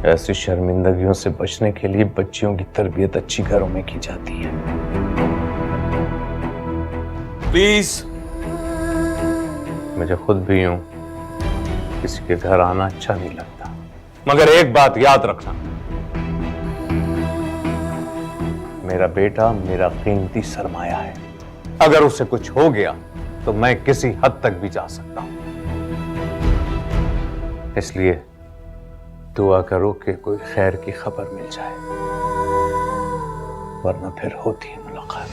ऐसी शर्मिंदगियों से बचने के लिए बच्चियों की तरबियत अच्छी घरों में की जाती है। प्लीज। मुझे खुद भी यूं किसी के घर आना अच्छा नहीं लगता, मगर एक बात याद रखना, मेरा बेटा मेरा कीमती सरमाया है। अगर उसे कुछ हो गया तो मैं किसी हद तक भी जा सकता हूं। इसलिए दुआ करो कि कोई खैर की खबर मिल जाए, वरना फिर होती है मुलाकात।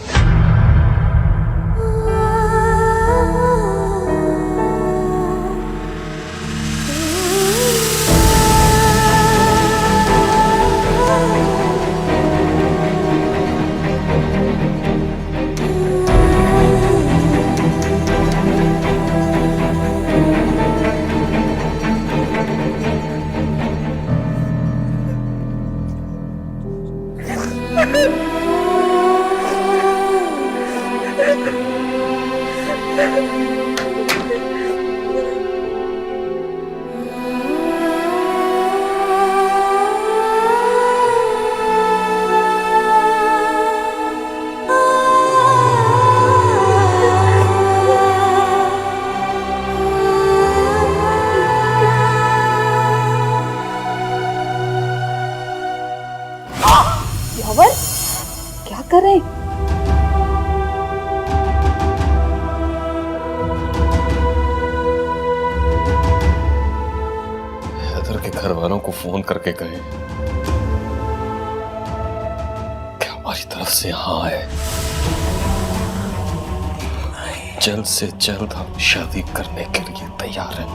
यावर, क्या कर रहे हैं? हैदर के घर वालों को फोन करके कहे कि हमारी तरफ से हाँ है, जल्द से जल्द हम शादी करने के लिए तैयार हैं।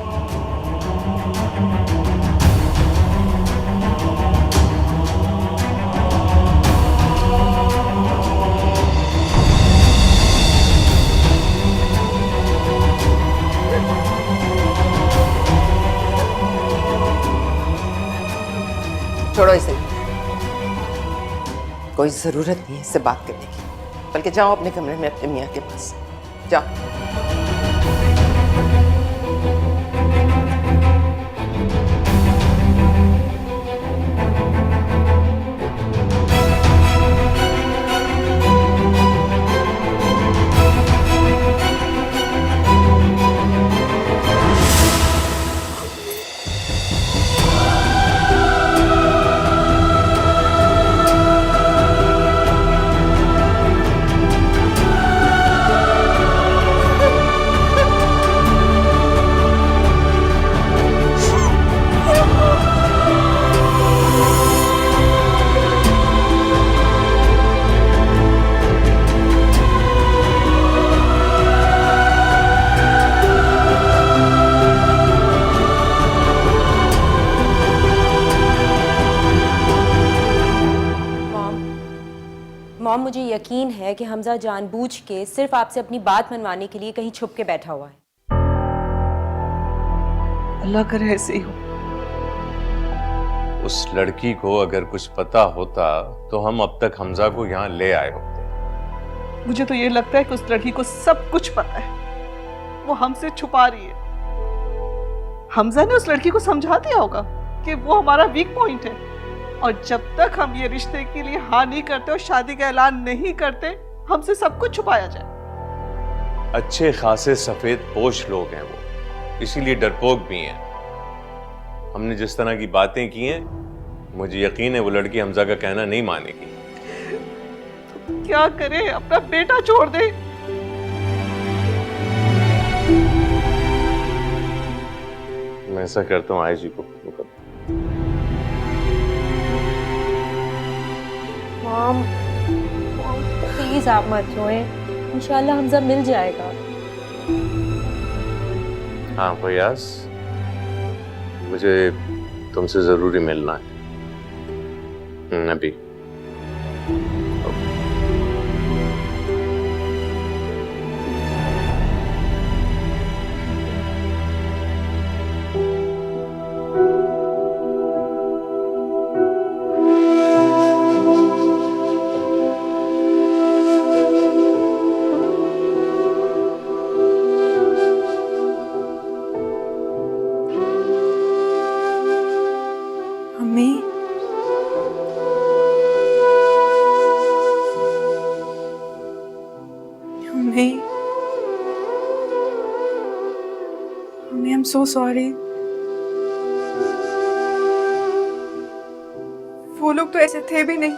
छोड़ो इसे, कोई जरूरत नहीं है इससे बात करने की, बल्कि जाओ अपने कमरे में अपने मियाँ के पास जाओ। मॉम, मुझे यकीन है कि हमजा जानबूझ के सिर्फ आपसे अपनी बात मनवाने के लिए कहीं छुप के बैठा हुआ है। अल्लाह करे ऐसे ही हो। उस लड़की को अगर कुछ पता होता तो हम अब तक हमजा को यहां ले आए होते। मुझे तो ये लगता है कि उस लड़की को सब कुछ पता है, वो हमसे छुपा रही है। हमजा ने उस लड़की को समझा दिया होगा कि वो हमारा वीक पॉइंट है, और जब तक हम ये रिश्ते के लिए हाँ नहीं करते और शादी का ऐलान नहीं करते, हमसे सब कुछ छुपाया जाए। अच्छे खासे सफेद पोश लोग हैं वो, इसीलिए डरपोक भी हैं। हमने जिस तरह की बातें की हैं, मुझे यकीन है वो लड़की हमजा का कहना नहीं मानेगी। तो क्या करे, अपना बेटा छोड़ दे। मैं ऐसा करता हूँ, आई जी को मॉम, प्लीज आप मत रोएं, इंशाल्लाह हमजा मिल जाएगा। हाँ फयाज, मुझे तुमसे जरूरी मिलना है अभी। मम्मी, अम्मी, आई एम सो सॉरी। वो लोग तो ऐसे थे भी नहीं।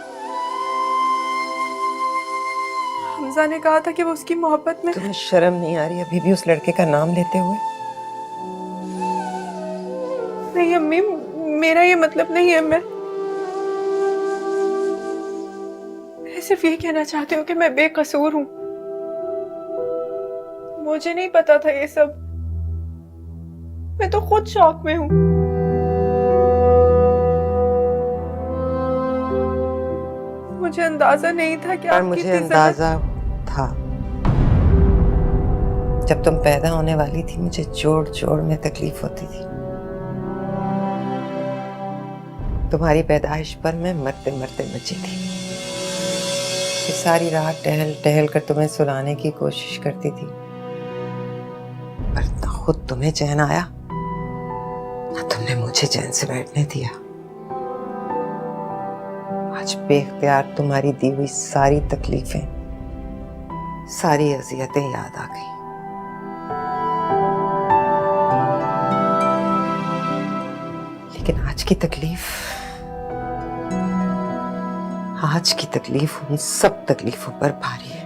हमजा ने कहा था कि वो उसकी मोहब्बत में। तुम्हें शर्म नहीं आ रही अभी भी उस लड़के का नाम लेते हुए? नहीं अम्मी, मेरा ये मतलब नहीं है। मैं सिर्फ ये कहना चाहती हूँ कि मैं बेकसूर हूँ। मुझे नहीं पता था ये सब। मैं तो खुद शॉक में हूँ। मुझे अंदाजा नहीं था कि और मुझे अंदाजा था। जब तुम पैदा होने वाली थी मुझे जोड़ जोड़ में तकलीफ होती थी। तुम्हारी पैदाइश पर मैं मरते मरते बची थी। ये सारी रात टहल टहल कर तुम्हें सुलाने की कोशिश करती थी, पर ना खुद तुम्हें चैन आया ना तुमने मुझे चैन से बैठने दिया। आज बेख्तियार तुम्हारी दी हुई सारी तकलीफें, सारी अजियतें याद आ गई। लेकिन आज की तकलीफ उन सब तकलीफों पर भारी है।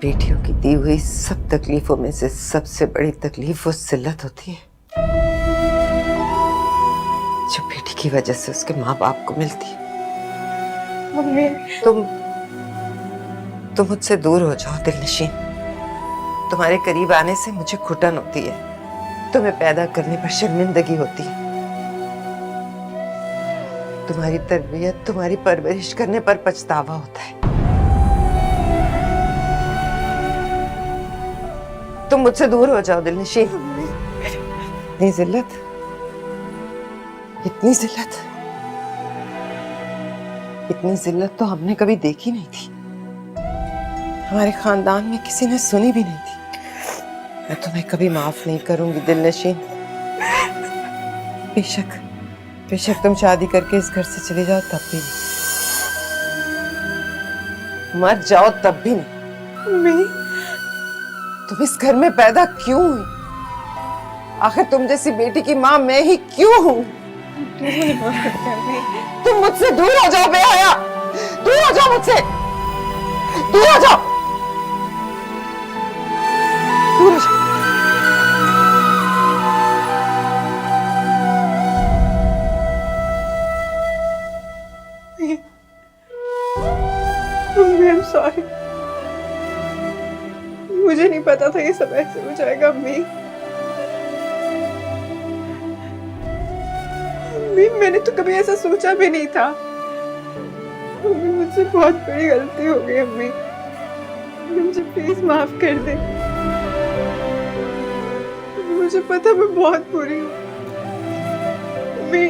बेटियों की दी हुई सब तकलीफों में से सबसे बड़ी तकलीफ वो जिल्लत होती है जो बेटी की वजह से उसके माँ बाप को मिलती है। मम्मी, तुम मुझसे दूर हो जाओ दिलनशीन। तुम्हारे करीब आने से मुझे घुटन होती है, तुम्हें पैदा करने पर शर्मिंदगी होती है, तुम्हारी तरबियत, तुम्हारी परवरिश करने पर पछतावा होता है। तुम मुझसे दूर हो जाओ दिलनशीन। इतनी जिल्लत, इतनी जिल्लत तो हमने कभी देखी नहीं थी। हमारे खानदान में किसी ने सुनी भी नहीं थी। मैं तुम्हें कभी माफ नहीं करूंगी दिलनशीन। बेशक तुम शादी करके इस घर से चले जाओ तब भी नहीं, मर जाओ तब भी नहीं। तुम इस घर में पैदा क्यों हुई? आखिर तुम जैसी बेटी की माँ मैं ही क्यों हूँ? तुम मुझसे दूर हो जाओ बेहया, दूर हो जाओ मुझसे, दूर हो जाओ, दूर हो जाओ। Mummy, I am sorry. मुझे नहीं पता था ये सब ऐसे हो जाएगा। अम्मी, मैंने तो कभी ऐसा सोचा भी नहीं था। मम्मी, मुझसे बहुत बड़ी गलती हो गई। अम्मी, मुझे प्लीज माफ कर दे। मुझे पता मैं बहुत बुरी हूँ। अम्मी,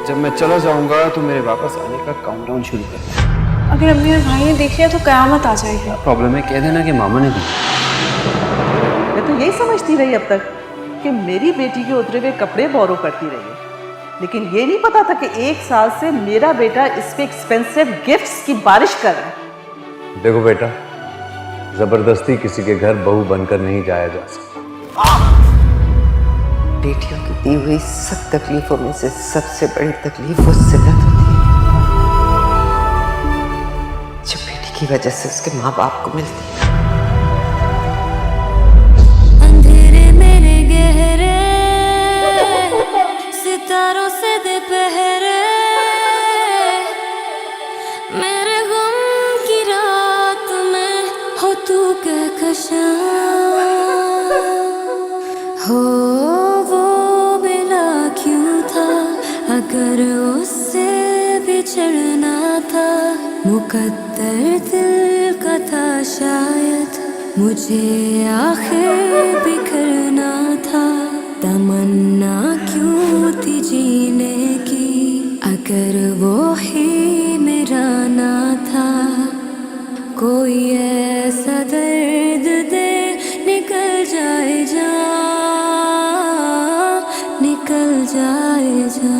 जब मैं चला जाऊंगा तो मेरे वापस आने का काउंटडाउन शुरू कर दे। अगर अम्मी और भाई ने देख लिया तो कयामत आ जाएगी। प्रॉब्लम है, कह देना कि मामा ने दी। मैं तो यही समझती रही अब तक कि मेरी बेटी के उतरे हुए कपड़े बोरो करती रही है, लेकिन ये नहीं पता था कि 1 साल से मेरा बेटा इस पे एक्सपेंसिव गिफ्ट्स की बारिश कर रहा है। देखो बेटा, जबरदस्ती किसी के घर बहू बनकर नहीं जाया जा सकता। बेटियों की दी हुई सब तकलीफों में से सबसे बड़ी तकलीफ वो जिल्लत होती है जो बेटी की वजह से उसके माँ बाप को मिलती है। अंधेरे मेरे गहरे सितारों से दे पहरे, मेरे गम की रात में हो तू कहकशां, हो वो मिला क्यों था अगर उससे बिछड़ना था, मुकद्दर दिल का था शायद मुझे आखिर बिखरना था, तमन्ना क्यों थी जीने की अगर वो ही मेरा ना था, कोई ऐसा दर्द दे निकल जाए जा, निकल जाए जा।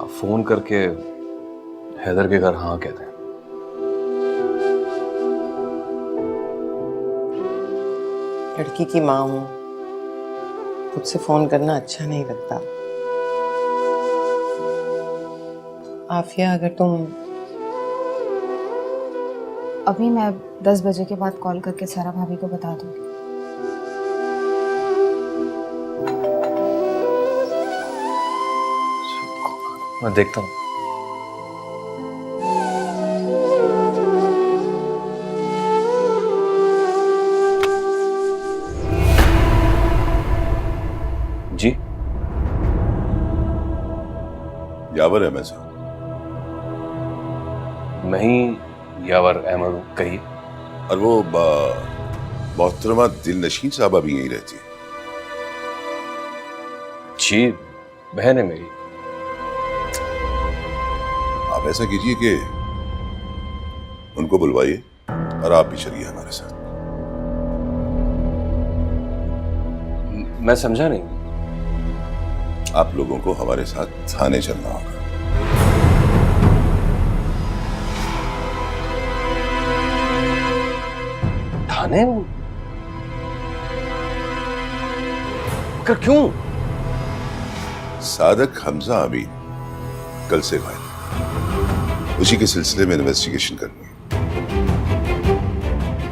आप फोन करके हैदर के घर हाँ कहते हैं। लड़की की माँ हूँ, खुद से फोन करना अच्छा नहीं लगता। आफिया, अगर तुम अभी मैं 10 बजे के बाद कॉल करके सारा भाभी को बता दूंगी। मैं देखता हूँ। जी यावर अहमद साहब। मैं ही यावर अहमद हूँ, कहिए। और वो मोहतरमा दिलनशीन साहबा भी यहीं रहती है। जी, बहन है मेरी। आप ऐसा कीजिए कि उनको बुलवाइए और आप भी चलिए हमारे साथ। मैं समझा नहीं। आप लोगों को हमारे साथ थाने चलना होगा। थाने? मगर क्यों? सादक हमजा अमीन कल से गायब, उसी के सिलसिले में इन्वेस्टिगेशन करनी है।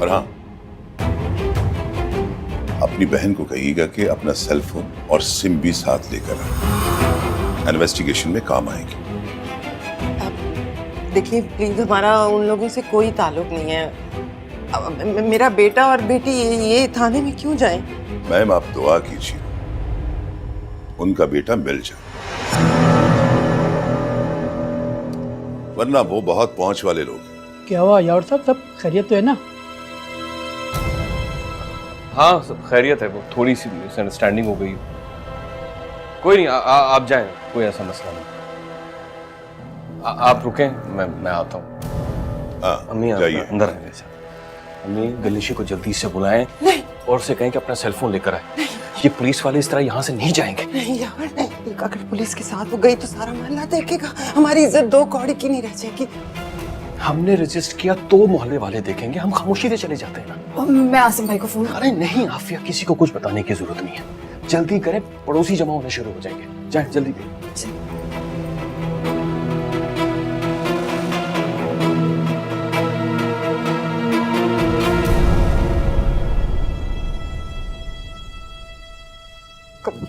और हाँ, अपनी बहन को कहिएगा कि अपना सेल फोन और सिम भी साथ लेकर आए, इन्वेस्टिगेशन में काम आएगी। देखिए प्लीज, हमारा उन लोगों से कोई ताल्लुक नहीं है। मेरा बेटा और बेटी ये थाने में क्यों जाएं? मैम, आप दुआ कीजिए उनका बेटा मिल जाए, वरना वो बहुत पहुंच वाले लोग हैं। क्या हुआ यार साहब, सब खैरियत तो है ना? हाँ, सब खैरियत है। वो थोड़ी सी मिसअंडरस्टैंडिंग हो गई। कोई नहीं, आप जाएं, कोई ऐसा मसला नहीं। आप रुकें, मैं आता हूँ। अम्मी जाइए अंदर आइए। अम्मी, गलीशी को जल्दी से बुलाएं और उसे कहें कि अपना सेलफोन लेकर आए। ये पुलिस वाले इस तरह यहाँ से नहीं जाएंगे। नहीं यार नहीं, अगर पुलिस के साथ वो गई तो सारा मोहल्ला देखेगा, हमारी इज्जत 2 कौड़ी की नहीं रह जाएगी। हमने रजिस्टर किया तो मोहल्ले वाले देखेंगे, हम खामोशी से चले जाते हैं ना। मैं आसिम भाई को फोन। अरे नहीं आफिया, किसी को कुछ बताने की जरूरत नहीं है। जल्दी करें, पड़ोसी जमा होने शुरू हो जाएंगे। जाए जल्दी करें।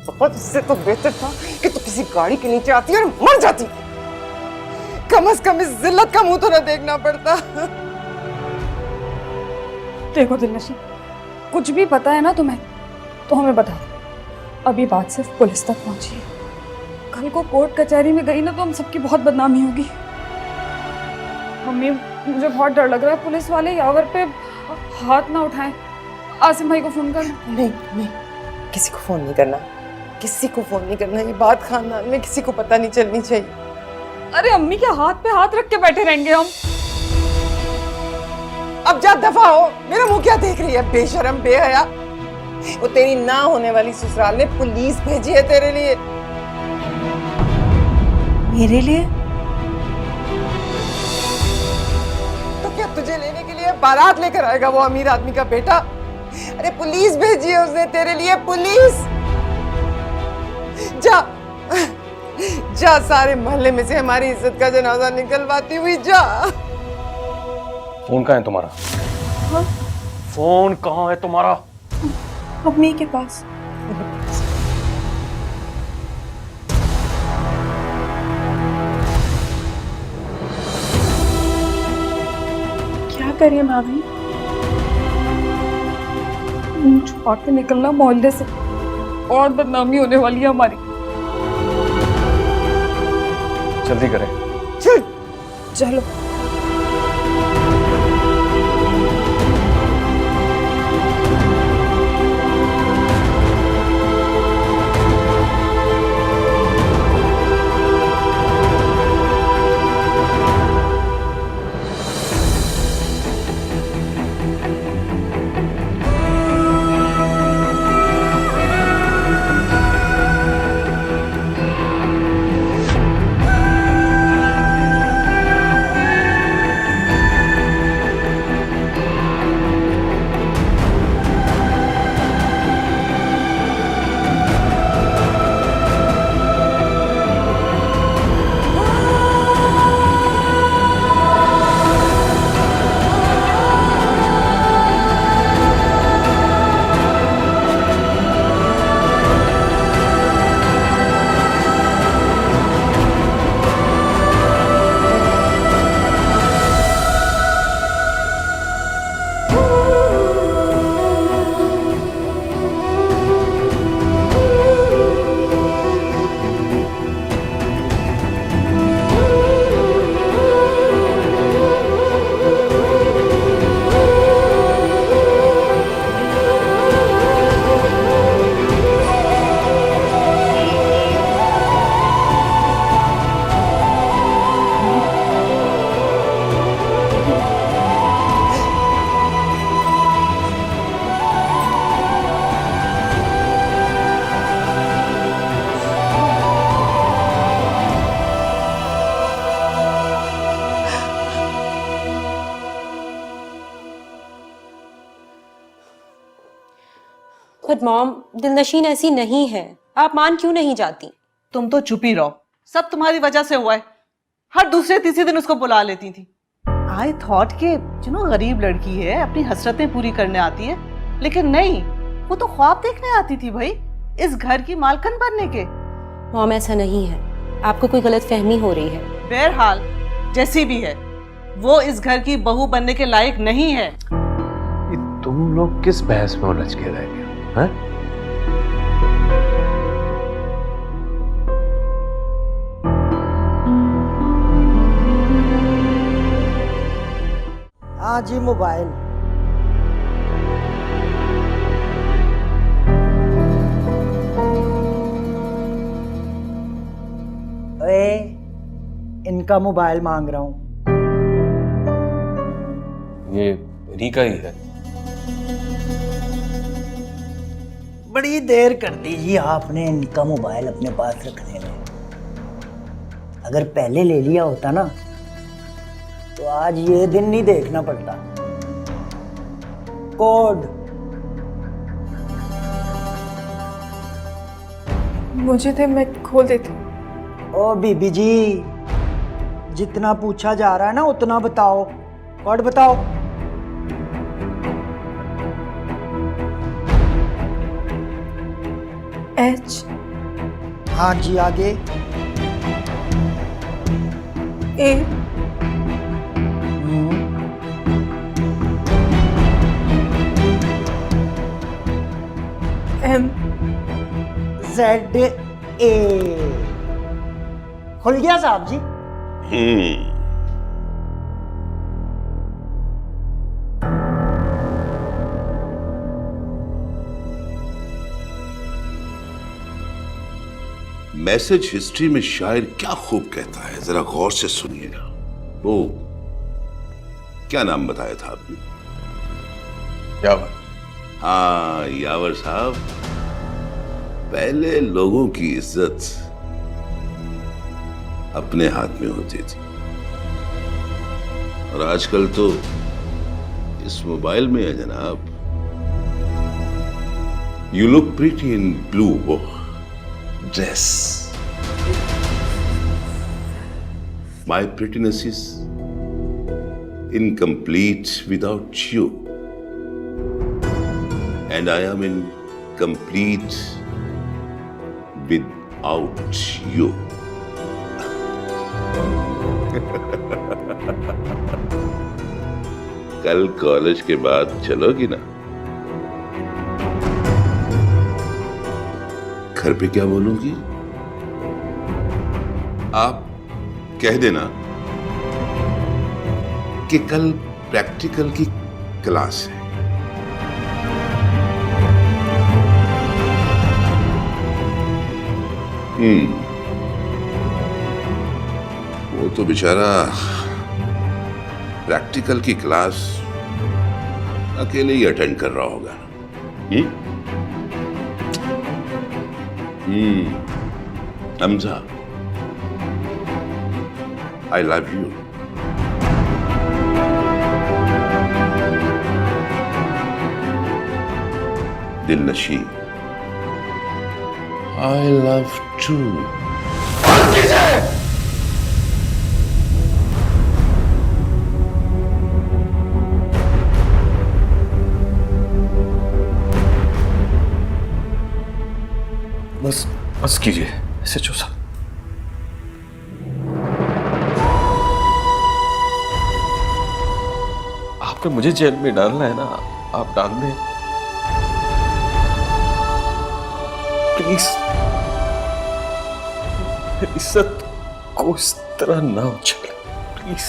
बहुत, इससे तो बेहतर था कि तू किसी गाड़ी के नीचे आती और मर जाती। कम से कम इस जिल्लत का मुंह तो न देखना पड़ता। देखो दिलनशी, कुछ भी पता है ना तुम्हें तो हमें बता दो। अभी बात सिर्फ पुलिस तक पहुंची है, कल को कोर्ट कचहरी में गई ना तो हम सबकी बहुत बदनामी होगी। मम्मी, मुझे बहुत डर लग रहा है पुलिस वाले यावर पे हाथ ना उठाएं। आसिम भाई को फोन कर। नहीं नहीं, किसी को फोन नहीं करना, किसी को फोन नहीं करना। ये बात खानदान में किसी को पता नहीं चलनी चाहिए। अरे अम्मी के हाथ पे हाथ रख के बैठे रहेंगे हम? अब जा दफा हो। मेरा मुंह क्या देख रही है बेशरम बेहया। वो तेरी ना होने वाली ससुराल ने पुलिस भेजी है तेरे लिए। मेरे लिए? तो क्या तुझे लेने के लिए बारात लेकर आएगा वो अमीर आदमी का बेटा? अरे पुलिस भेजी है उसने तेरे लिए, पुलिस। जा जा, सारे मोहल्ले में से हमारी इज्जत का जनाजा निकलवाती हुई जा। फोन कहाँ है तुम्हारा? हाँ? फोन कहाँ है तुम्हारा? अम्मी के पास। क्या करिए भाभी, छुपा के निकलना मोहल्ले से और बदनामी होने वाली है हमारी। जल्दी करें। चलो। बट मॉम, दिलनशीन ऐसी नहीं है, आप मान क्यों नहीं जाती? तुम तो चुप ही रहो, सब तुम्हारी वजह से हुआ है। हर दूसरे तीसरे दिन उसको बुला लेती थी। आई थॉट कि गरीब लड़की है, अपनी हसरतें पूरी करने आती है, लेकिन नहीं, वो तो ख्वाब देखने आती थी भाई, इस घर की मालकन बनने के। मॉम ऐसा नहीं है, आपको कोई गलत फहमी हो रही है। बहरहाल जैसी भी है, वो इस घर की बहू बनने के लायक नहीं है। तुम लोग किस बहस में उलझ के रह गए हैं? हाँ जी, मोबाइल। ओए, इनका मोबाइल मांग रहा हूँ। ये रीका ही है। बड़ी देर कर दी जी आपने इनका मोबाइल अपने पास रखने में। अगर पहले ले लिया होता ना तो आज ये दिन नहीं देखना पड़ता। कोड। मुझे दे, मैं खोल देती हूँ। ओ बीबी जी, जितना पूछा जा रहा है ना उतना बताओ। कोड बताओ। एच। हाँ जी, आगे। ए। एम। Z A. खुल गया साहब जी। मैसेज हिस्ट्री में शायर क्या खूब कहता है, जरा गौर से सुनिएगा। वो क्या नाम बताया था आपने? यावर। हाँ यावर साहब, पहले लोगों की इज्जत अपने हाथ में होती थी और आजकल तो इस मोबाइल में है जनाब। You look pretty in blue dress. My prettiness is incomplete without you, and I am incomplete without you. कल कॉलेज के बाद चलोगी ना? घर पे क्या बोलूंगी? आप कह देना कि कल प्रैक्टिकल की क्लास है। वो तो बेचारा प्रैक्टिकल की क्लास अकेले ही अटेंड कर रहा होगा। Hamza, I love you. Dilnashi, I love too. बस कीजिए SHO साहब। आपने मुझे जेल में डालना है ना, आप डाल दें प्लीज। इज्जत को इस तरह ना उछाले प्लीज।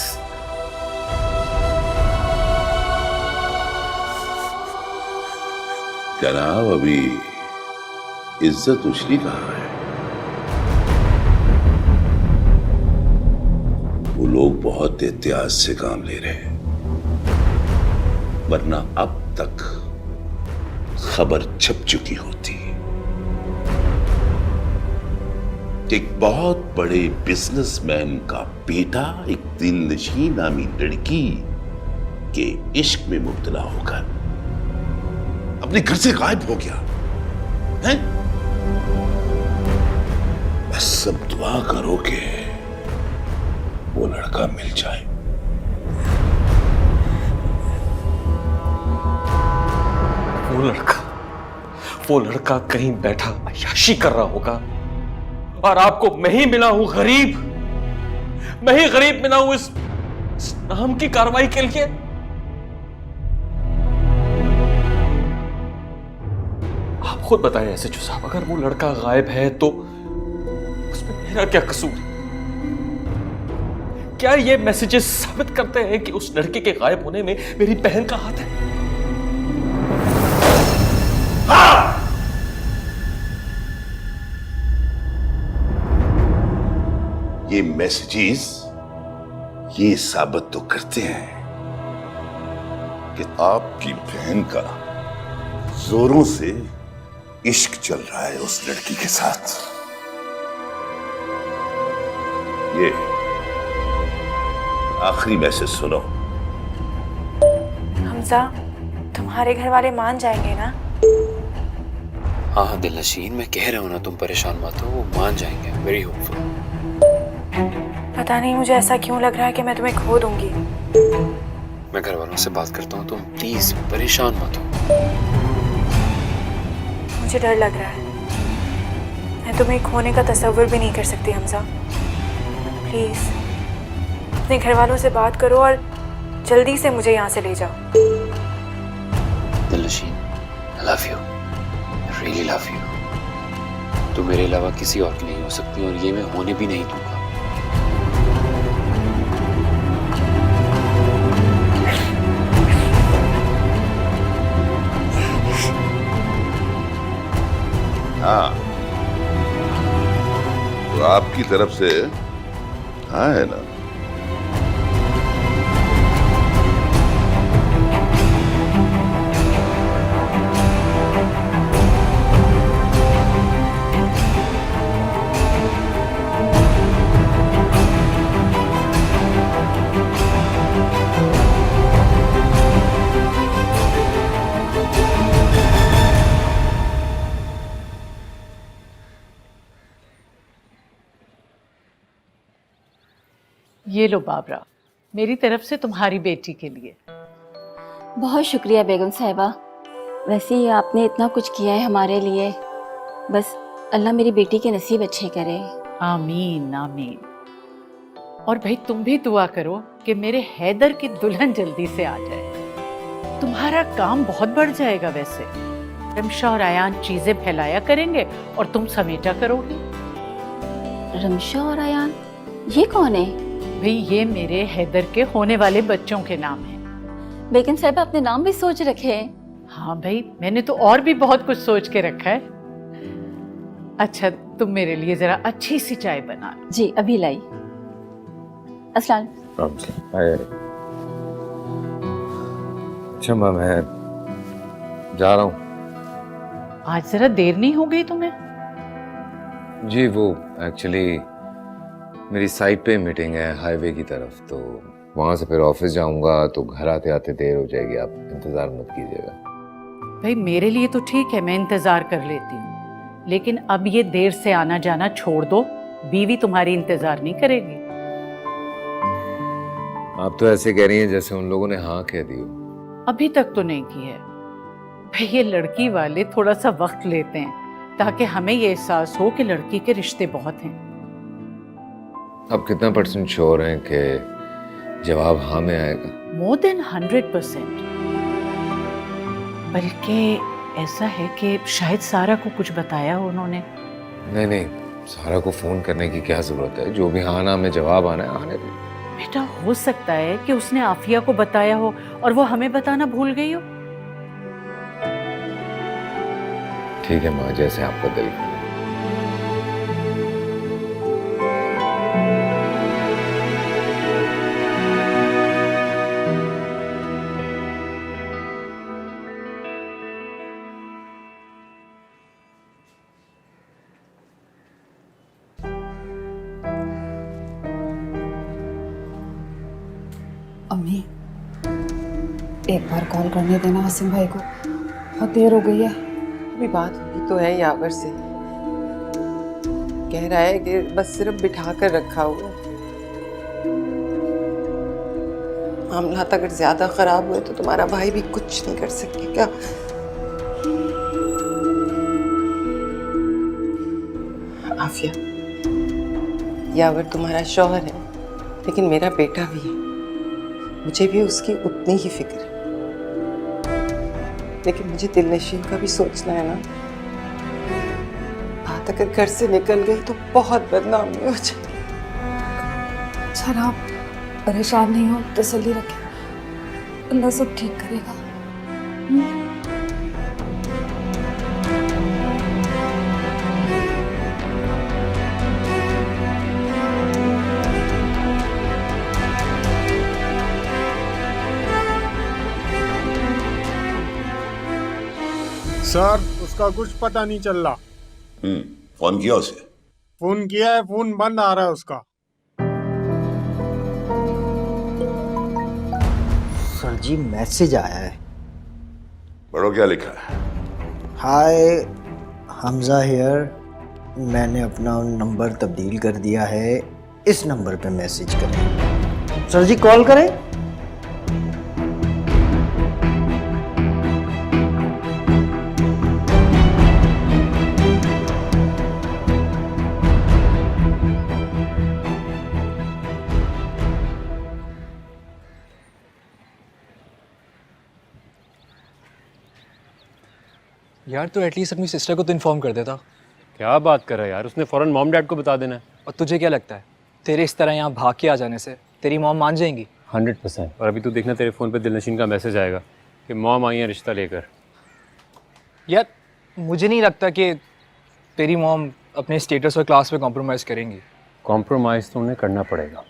जनाब, अभी इज्जत उछली कहां है? वो लोग बहुत एहतियात से काम ले रहे हैं, वरना अब तक खबर छप चुकी होती। एक बहुत बड़े बिजनेसमैन का बेटा एक दिलनशी नामी लड़की के इश्क में मुब्तला होकर अपने घर से गायब हो गया है। बस सब दुआ करो कि वो लड़का मिल जाए। वो लड़का कहीं बैठा अय्याशी कर रहा होगा और आपको मैं ही मिला हूं गरीब। मैं ही गरीब मिला हूं इस नाम की कार्रवाई के लिए। आप खुद बताएं SHO साहब, अगर वो लड़का गायब है तो उसमें मेरा क्या कसूर? क्या ये मैसेजेस साबित करते हैं कि उस लड़के के गायब होने में मेरी बहन का हाथ है? ये मैसेजेस ये साबित तो करते हैं कि आपकी बहन का जोरों से इश्क चल रहा है उस लड़की के साथ। ये आखिरी मैसेज सुनो। हमजा, तुम्हारे घर वाले मान जाएंगे ना? हाँ दिलनशीन, मैं कह रहा हूँ ना, तुम परेशान मत हो, वो मान जाएंगे। Very hopeful. पता नहीं मुझे ऐसा क्यों लग रहा है कि मैं तुम्हें खो दूंगी। मैं घर वालों से बात करता हूँ, तुम प्लीज परेशान मत हो। मुझे डर लग रहा है। मैं तुम्हें खोने का तसव्वुर भी नहीं कर सकती हमजा। प्लीज अपने घर वालों से बात करो और जल्दी से मुझे यहाँ से ले जाओ। दिलनशीन, I love you, I really love you। तुम मेरे अलावा किसी और की नहीं हो सकती और ये मैं होने भी नहीं दूंगा। हाँ, तो आपकी तरफ से हाँ है ना? ये लो बाबरा, मेरी तरफ से तुम्हारी बेटी के लिए। बहुत शुक्रिया बेगम साहिबा। वैसे ही आपने इतना कुछ किया है हमारे लिए, बस अल्लाह मेरी बेटी के नसीब अच्छे करे। आमीन आमीन। और भाई तुम भी दुआ करो कि मेरे हैदर की दुल्हन जल्दी से आ जाए। तुम्हारा काम बहुत बढ़ जाएगा। वैसे रमशा और आयान चीजें फैलाया करेंगे और तुम समेटा करोगी। रमशा और आयान, ये कौन है? भाई ये मेरे हैदर के होने वाले बच्चों के नाम हैं। बेगम साहिबा अपने नाम भी सोच रखे हैं? हाँ भाई, मैंने तो और भी बहुत कुछ सोच के रखा है। अच्छा तुम मेरे लिए जरा अच्छी सी चाय बना लो। जी अभी लाई। अस्सलाम। अच्छा माँ, मैं जा रहा हूँ। आज जरा देर नहीं हो गई तुम्हें? जी वो एक्चुअली मेरी साइट पे मीटिंग है हाईवे की तरफ, तो वहाँ से फिर ऑफिस जाऊँगा तो घर आते आते देर हो जाएगी। आप इंतज़ार मत कीजिएगा। भाई मेरे लिए तो ठीक है, मैं इंतजार कर लेती हूँ, लेकिन अब ये देर से आना जाना छोड़ दो। बीवी तुम्हारी इंतजार नहीं करेगी। आप तो ऐसे कह रही हैं जैसे उन लोगों ने हाँ कह दी हो। अभी तक तो नहीं की है भाई। ये लड़की वाले थोड़ा सा वक्त लेते हैं ताकि हमें ये एहसास हो कि लड़की के रिश्ते बहुत हैं। आप कितना % श्योर हैं कि जवाब हाँ में आएगा? More than 100%। बल्कि ऐसा है कि शायद सारा को कुछ बताया हो उन्होंने। नहीं, सारा को फोन करने की क्या जरूरत है? जो भी हाँ ना में जवाब आना है आने दे। बेटा हो सकता है कि उसने आफिया को बताया हो और वो हमें बताना भूल गई हो। ठीक है माँ, जैसे आपका दिल करे। अम्मी, एक बार कॉल करने देना आसिम भाई को, बहुत देर हो गई है। अभी बात हुई तो है यावर से, कह रहा है कि बस सिर्फ बिठा कर रखा हुआ है। मामला अगर ज्यादा खराब हुए तो तुम्हारा भाई भी कुछ नहीं कर सकेगा। आफिया, यावर तुम्हारा शौहर है, लेकिन मेरा बेटा भी है। मुझे भी उसकी उतनी ही फिक्र है, लेकिन मुझे दिलनशीन का भी सोचना है ना। बात अगर घर से निकल गई तो बहुत बदनामी हो जाएगी। अच्छा ना, आप परेशान नहीं हो, तसल्ली रखें, अल्लाह सब ठीक करेगा। सर, उसका कुछ पता नहीं चल रहा। फोन किया उसे? फोन किया है, फोन बंद आ रहा है उसका। सर जी मैसेज आया है। पढ़ो क्या लिखा है। हाय हमजा हियर, मैंने अपना नंबर तब्दील कर दिया है, इस नंबर पे मैसेज करें। सर जी कॉल करें। यार तो एटलीस्ट अपनी सिस्टर को तो इन्फॉर्म कर देता। क्या बात कर रहा है यार, उसने फौरन मॉम डैड को बता देना है। और तुझे क्या लगता है तेरे इस तरह यहाँ भाग के आ जाने से तेरी मॉम मान जाएंगी? 100%। और अभी तू देखना तेरे फ़ोन पे दिलनशीन का मैसेज आएगा कि मॉम आई है रिश्ता लेकर। यार मुझे नहीं लगता कि तेरी मॉम अपने स्टेटस और क्लास पे कॉम्प्रोमाइज़ करेंगी। कॉम्प्रोमाइज़ तो उन्हें करना पड़ेगा।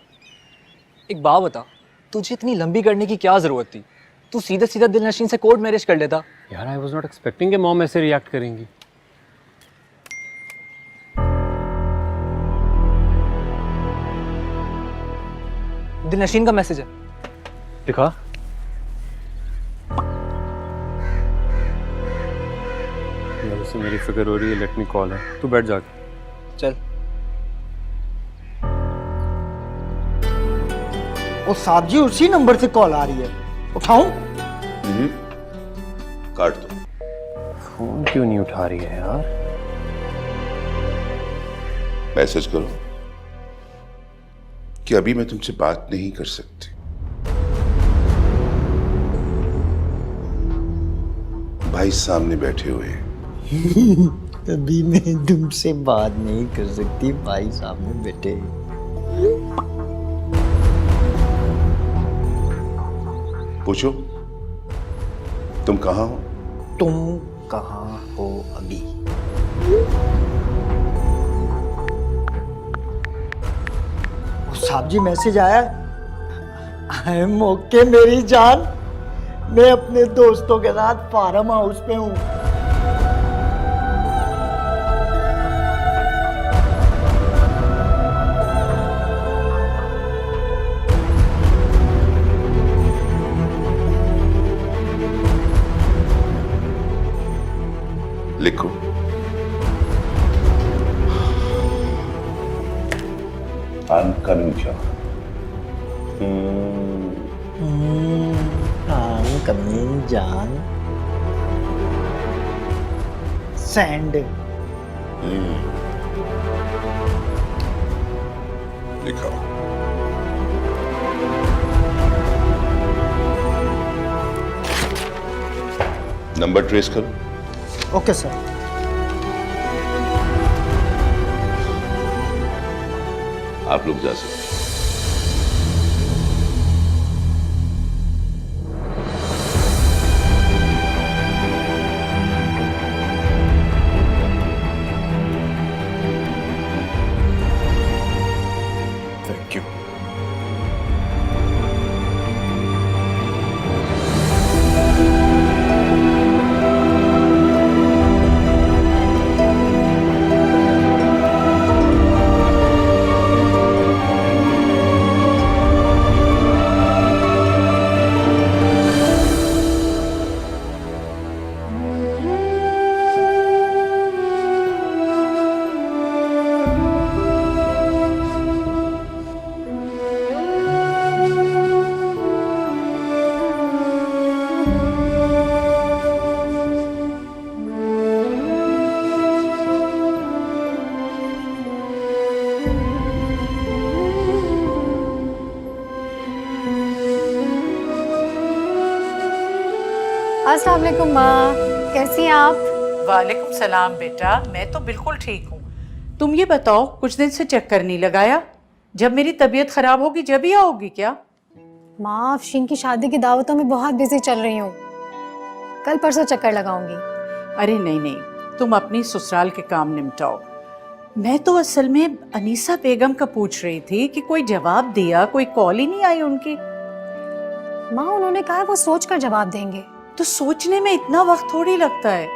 एक बात बता, तुझे इतनी लंबी करने की क्या ज़रूरत थी? तू सीधा सीधा दिलनशीन से कोर्ट मैरिज कर लेता। यार आई वाज नॉट एक्सपेक्टिंग कि मॉम ऐसे रिएक्ट करेंगी। दिलनशीन का मैसेज है। दिखा। यार उससे मेरी फिक्र हो रही है, लेट मी कॉल है। तू बैठ जाके। चल। वो साहब जी उसी नंबर से कॉल आ रही है, उठाऊं? काट दो। फोन क्यों नहीं उठा रही है यार? मैसेज करो कि अभी मैं तुमसे बात नहीं कर सकती। भाई सामने बैठे हुए हैं। अभी मैं तुमसे बात नहीं कर सकती, भाई सामने बैठे। पूछो तुम कहाँ हो? तुम कहाँ हो अभी? साहब जी मैसेज आया, आई एम ओके मेरी जान, मैं अपने दोस्तों के साथ फार्म हाउस पे हूँ। लिखो। I'm coming, John. I'm coming, John. Sand. लिखा। नंबर ट्रेस करो। Okay sir. आप लोग जा सकते हैं। Thank you. अस्सलाम वालेकुम माँ, कैसी हैं आप? वालेकुम सलाम बेटा, मैं तो बिल्कुल ठीक हूँ। तुम ये बताओ, कुछ दिन से चक्कर नहीं लगाया? जब मेरी तबीयत खराब होगी जब ही आओगी क्या? माँ, अफशीन की शादी की दावतों में बहुत बिजी चल रही हूँ, कल परसों चक्कर लगाऊंगी। अरे नहीं नहीं, तुम अपनी ससुराल के काम निपटाओ। मैं तो असल में अनीसा बेगम का पूछ रही थी कि कोई जवाब दिया, कोई कॉल ही नहीं आई उनकी। माँ, उन्होंने कहा वो सोच कर जवाब देंगे। तो सोचने में इतना वक्त थोड़ी लगता है।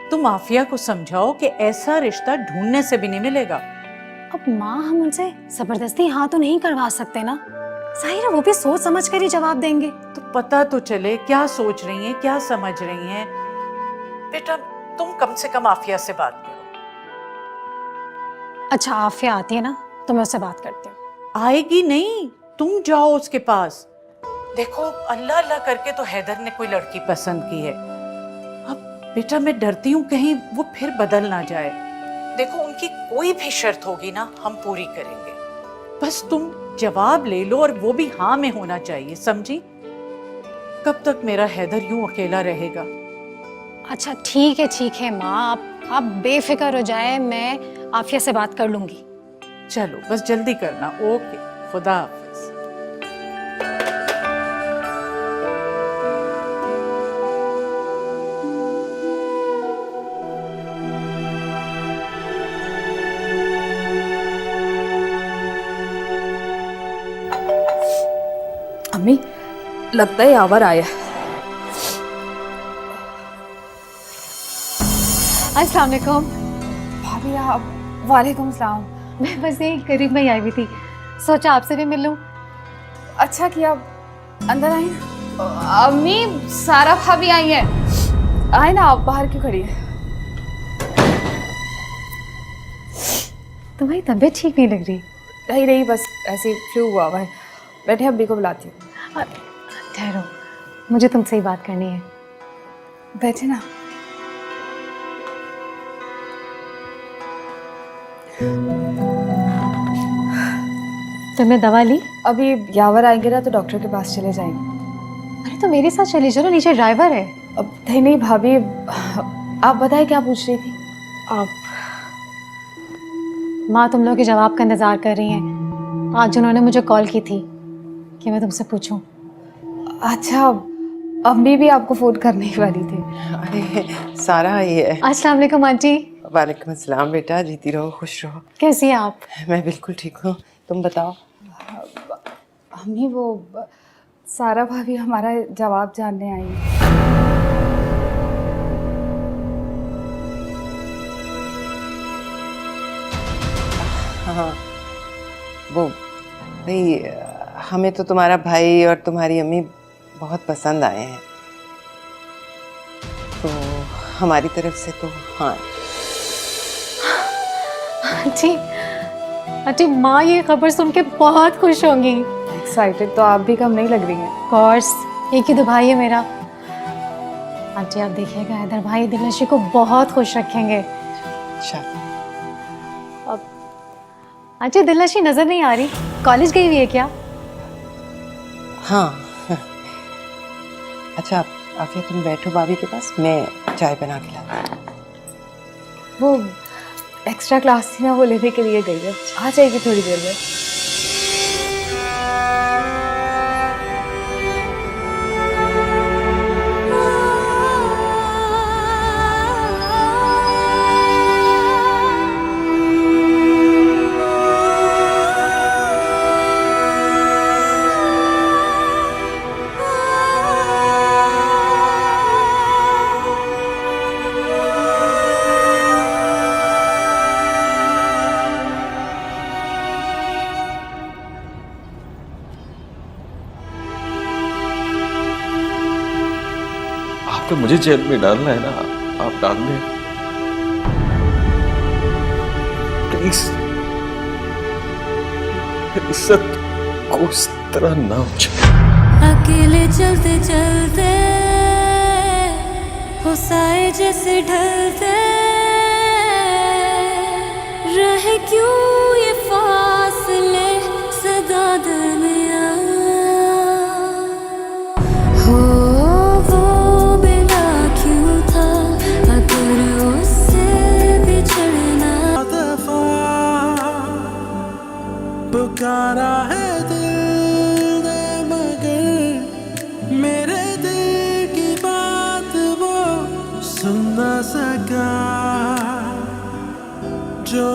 तुम आफिया को समझाओ कि ऐसा रिश्ता ढूंढने से भी नहीं मिलेगा। अब माँ, हम उनसे जबरदस्ती हाँ तो नहीं करवा सकते ना। जाहिर है वो भी सोच समझ कर ही जवाब देंगे। तो पता तो चले क्या सोच रही हैं, क्या समझ रही हैं। बेटा तुम कम से कम आफिया से बात करो। अच्छा, आफिया आती है ना तो मैं उससे बात करती हूँ। आएगी नहीं, तुम जाओ उसके पास। देखो अल्लाह अल्लाह करके तो हैदर ने कोई लड़की पसंद की है। अब बेटा मैं डरती हूँ कहीं वो फिर बदल ना जाए। देखो उनकी कोई भी शर्त होगी ना हम पूरी करेंगे, बस तुम जवाब ले लो, और वो भी हाँ में होना चाहिए, समझी? कब तक मेरा हैदर यूं अकेला रहेगा? अच्छा ठीक है माँ, आप बेफिक्र हो जाए, मैं आफिया से बात कर लूंगी। चलो बस जल्दी करना। ओके, खुदा हाफिज। अम्मी, लगता है यावर आया। अस्सलाम वालेकुम। भाभी आप? वालेकुम सलाम। मैं बस यही करीब में ही आई हुई थी, सोचा आपसे भी मिल लूं। अच्छा किया, अंदर आई। अम्मी, सारा भाभी आई है। आए ना, आप बाहर क्यों खड़ी है? तुम्हारी तबीयत ठीक नहीं लग रही। नहीं बस ऐसे फ्लू हुआ है। बैठे, अब्बी को बुलाती हूँ। ठहरो, मुझे तुमसे ही बात करनी है। बैठे ना। तुमने दवा ली? अभी यावर आएंगे ना तो डॉक्टर के पास चले जाएंगे। अरे तो मेरे साथ चले चलो, नीचे ड्राइवर है। अब नहीं भाभी, आप बताएं क्या पूछ रही थी आप? माँ तुम लोग के जवाब का इंतजार कर रही हैं। आज उन्होंने मुझे कॉल की थी कि मैं तुमसे पूछूं। अच्छा, अम्मी भी आपको फोन करने ही वाली थी। अरे सारा ये है। अस्सलाम वालेकुम आंटी। वालेकुम अस्सलाम बेटा, जीती रहो, खुश रहो। कैसी हैं आप? मैं बिल्कुल ठीक हूँ, तुम बताओ। अम्मी वो सारा भाभी हमारा जवाब जानने आई है। हाँ, वो भाई हमें तो तुम्हारा भाई और तुम्हारी अम्मी बहुत पसंद आए हैं, तो हमारी तरफ से तो हाँ। आंटी, आंटी माँ ये खबर सुन के बहुत खुश होंगी। एक्साइटेड तो आप भी कम नहीं लग रही हैं। कोर्स, एक ही तो भाई है मेरा। आंटी आप देखिएगा, हैदर भाई दिलनशी को बहुत खुश रखेंगे। अच्छा। अब आंटी दिलनशी नजर नहीं आ रही, कॉलेज गई हुई है क्या? हाँ। अच्छा आफिया, तुम बैठो भाभी के पास, मैं चाय बना के लाती हूँ। वो एक्स्ट्रा क्लास थी ना, वो लेने के लिए गई है, आ जाएगी थोड़ी देर में। आपको मुझे जेल में डालना है ना, आप डाल दें प्लीज। इज्जत को इस तरह ना उछाले। अकेले चलते चलते हो साए जैसे ढलते रहे, क्यों ये फासले सदा दरमियां हो। वो बिना क्यों था अगर उससे बिछड़ना। दफा पुकारा है दिल ने, मगर मेरे दिल की बात वो सुन ना सका। जो